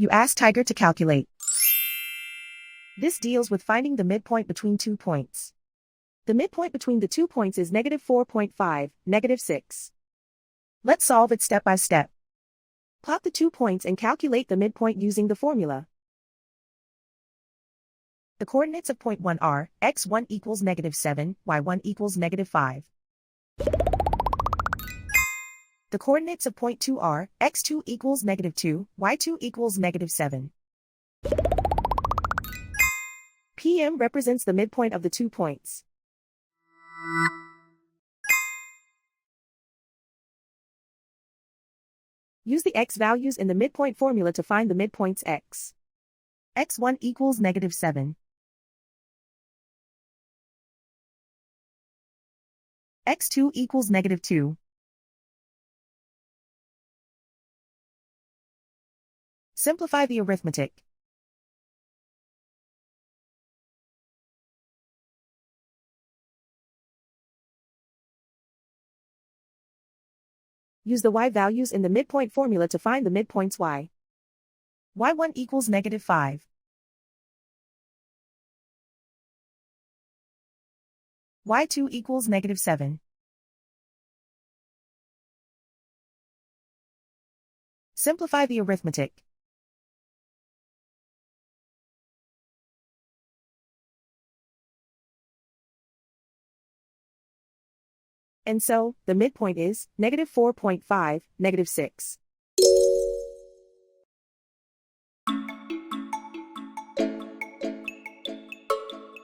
You ask Tiger to calculate. This deals with finding the midpoint between 2 points. The midpoint between the 2 points is -4.5, -6. Let's solve it step by step. Plot the 2 points and calculate the midpoint using the formula. The coordinates of point 1 are, x1 equals -7, y1 equals -5. The coordinates of point 2 are, x2 equals -2, y2 equals -7. PM represents the midpoint of the 2 points. Use the x values in the midpoint formula to find the midpoints x. x1 equals -7. x2 equals -2. Simplify the arithmetic. Use the y values in the midpoint formula to find the midpoints y. y1 equals -5. y2 equals -7. Simplify the arithmetic. And so, the midpoint is -4.5, -6.